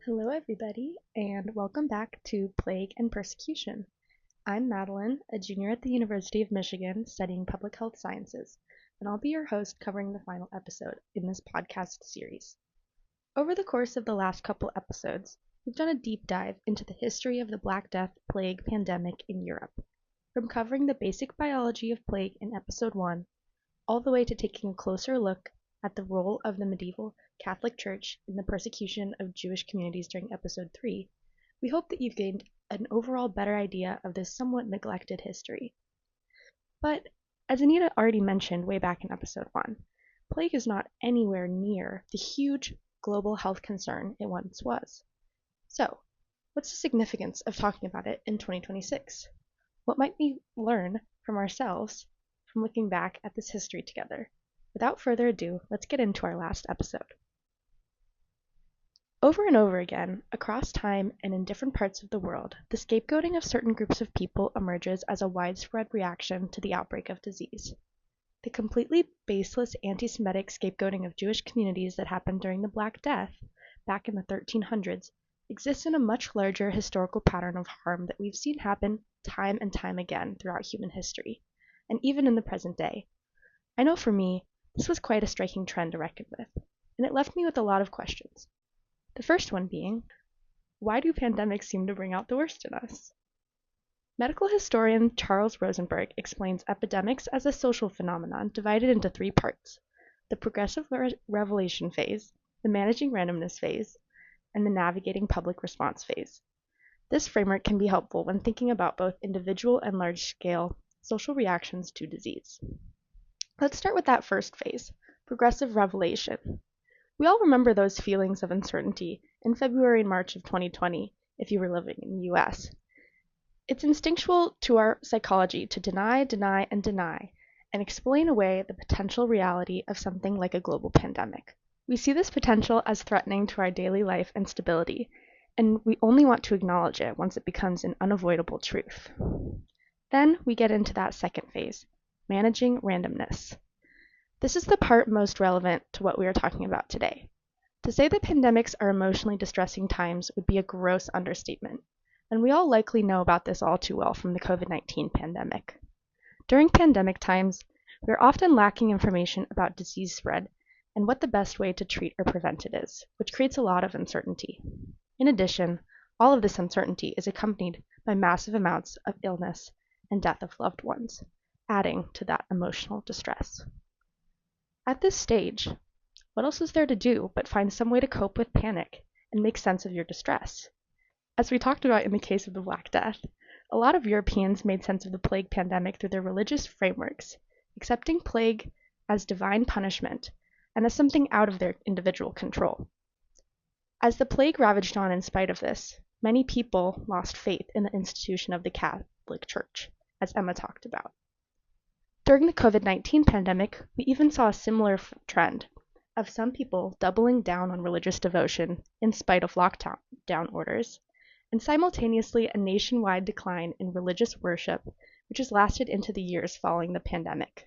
Hello, everybody, and welcome back to Plague and Persecution. I'm Madeline, a junior at the University of Michigan studying public health sciences, and I'll be your host covering the final episode in this podcast series. Over the course of the last couple episodes, we've done a deep dive into the history of the Black Death plague pandemic in Europe, from covering the basic biology of plague in episode 1, all the way to taking a closer look at the role of the medieval Catholic Church in the persecution of Jewish communities during episode 3, we hope that you've gained an overall better idea of this somewhat neglected history. But, as Anita already mentioned way back in episode 1, plague is not anywhere near the huge global health concern it once was. So, what's the significance of talking about it in 2026? What might we learn from ourselves from looking back at this history together? Without further ado, let's get into our last episode. Over and over again, across time and in different parts of the world, the scapegoating of certain groups of people emerges as a widespread reaction to the outbreak of disease. The completely baseless anti-Semitic scapegoating of Jewish communities that happened during the Black Death, back in the 1300s, exists in a much larger historical pattern of harm that we've seen happen time and time again throughout human history, and even in the present day. I know for me, this was quite a striking trend to reckon with, and it left me with a lot of questions. The first one being, why do pandemics seem to bring out the worst in us? Medical historian Charles Rosenberg explains epidemics as a social phenomenon divided into 3 parts: the progressive revelation phase, the managing randomness phase, and the navigating public response phase. This framework can be helpful when thinking about both individual and large-scale social reactions to disease. Let's start with that first phase, progressive revelation. We all remember those feelings of uncertainty in February and March of 2020 if you were living in the US. It's instinctual to our psychology to deny, and explain away the potential reality of something like a global pandemic. We see this potential as threatening to our daily life and stability, and we only want to acknowledge it once it becomes an unavoidable truth. Then we get into that second phase, managing randomness. This is the part most relevant to what we are talking about today. To say that pandemics are emotionally distressing times would be a gross understatement, and we all likely know about this all too well from the COVID-19 pandemic. During pandemic times, we are often lacking information about disease spread and what the best way to treat or prevent it is, which creates a lot of uncertainty. In addition, all of this uncertainty is accompanied by massive amounts of illness and death of loved ones, adding to that emotional distress. At this stage, what else is there to do but find some way to cope with panic and make sense of your distress? As we talked about in the case of the Black Death, a lot of Europeans made sense of the plague pandemic through their religious frameworks, accepting plague as divine punishment and as something out of their individual control. As the plague ravaged on in spite of this, many people lost faith in the institution of the Catholic Church, as Emma talked about. During the COVID-19 pandemic, we even saw a similar trend of some people doubling down on religious devotion in spite of lockdown orders, and simultaneously a nationwide decline in religious worship, which has lasted into the years following the pandemic.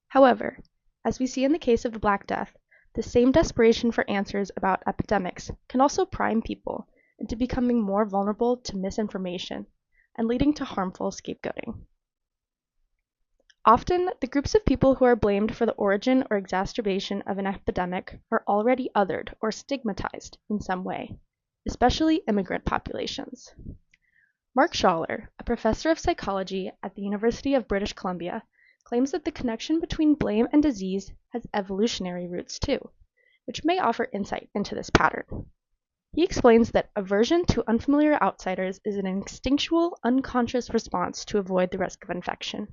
However, as we see in the case of the Black Death, the same desperation for answers about epidemics can also prime people into becoming more vulnerable to misinformation and leading to harmful scapegoating. Often, the groups of people who are blamed for the origin or exacerbation of an epidemic are already othered or stigmatized in some way, especially immigrant populations. Mark Schaller, a professor of psychology at the University of British Columbia, claims that the connection between blame and disease has evolutionary roots too, which may offer insight into this pattern. He explains that aversion to unfamiliar outsiders is an instinctual, unconscious response to avoid the risk of infection,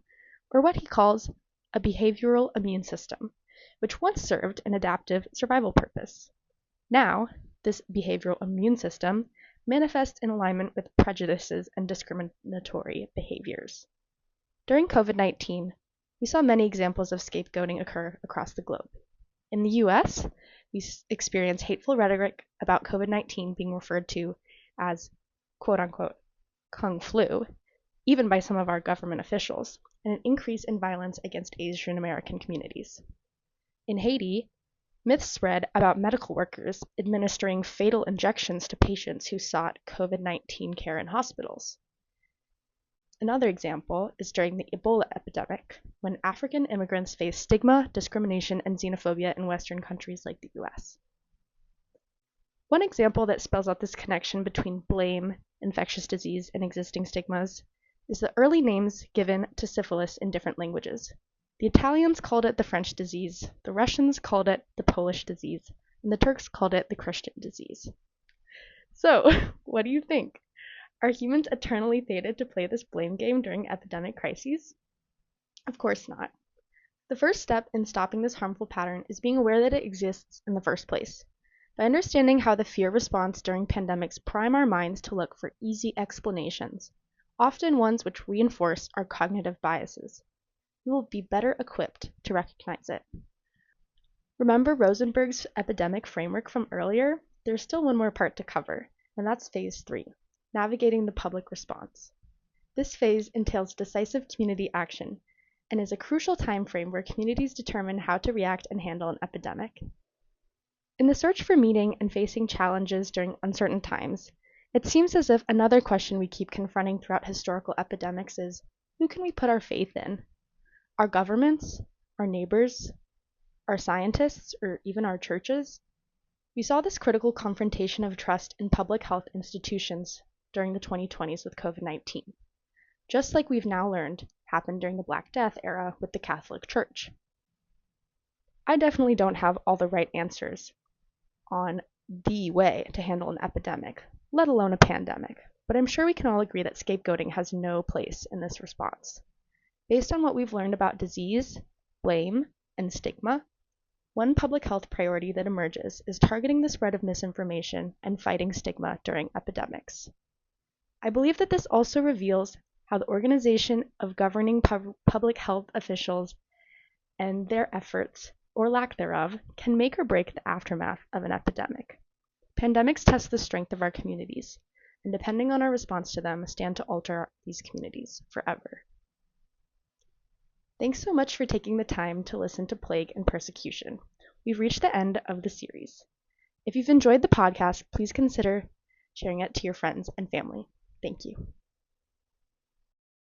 or what he calls a behavioral immune system, which once served an adaptive survival purpose. Now, this behavioral immune system manifests in alignment with prejudices and discriminatory behaviors. During COVID-19, we saw many examples of scapegoating occur across the globe. In the US, we experienced hateful rhetoric about COVID-19 being referred to as quote-unquote Kung flu, even by some of our government officials, and an increase in violence against Asian American communities. In Haiti, Myths spread about medical workers administering fatal injections to patients who sought COVID-19 care in hospitals. Another example is during the Ebola epidemic, when African immigrants faced stigma, discrimination, and xenophobia in Western countries like the US. One example that spells out this connection between blame, infectious disease, and existing stigmas is the early names given to syphilis in different languages. The Italians called it the French disease, the Russians called it the Polish disease, and the Turks called it the Christian disease. So, what do you think? Are humans eternally fated to play this blame game during epidemic crises? Of course not. The first step in stopping this harmful pattern is being aware that it exists in the first place. By understanding how the fear response during pandemics prime our minds to look for easy explanations, often ones which reinforce our cognitive biases, we will be better equipped to recognize it. Remember Rosenberg's epidemic framework from earlier? There's still one more part to cover, and that's phase 3, navigating the public response. This phase entails decisive community action and is a crucial time frame where communities determine how to react and handle an epidemic. In the search for meaning and facing challenges during uncertain times, it seems as if another question we keep confronting throughout historical epidemics is, who can we put our faith in? Our governments? Our neighbors? Our scientists? Or even our churches? We saw this critical confrontation of trust in public health institutions during the 2020s with COVID-19, just like we've now learned happened during the Black Death era with the Catholic Church. I definitely don't have all the right answers on the way to handle an epidemic, let alone a pandemic, but I'm sure we can all agree that scapegoating has no place in this response. Based on what we've learned about disease, blame, and stigma, one public health priority that emerges is targeting the spread of misinformation and fighting stigma during epidemics. I believe that this also reveals how the organization of governing public health officials and their efforts, or lack thereof, can make or break the aftermath of an epidemic. Pandemics test the strength of our communities, and depending on our response to them, stand to alter these communities forever. Thanks so much for taking the time to listen to Plague and Persecution. We've reached the end of the series. If you've enjoyed the podcast, please consider sharing it to your friends and family. Thank you.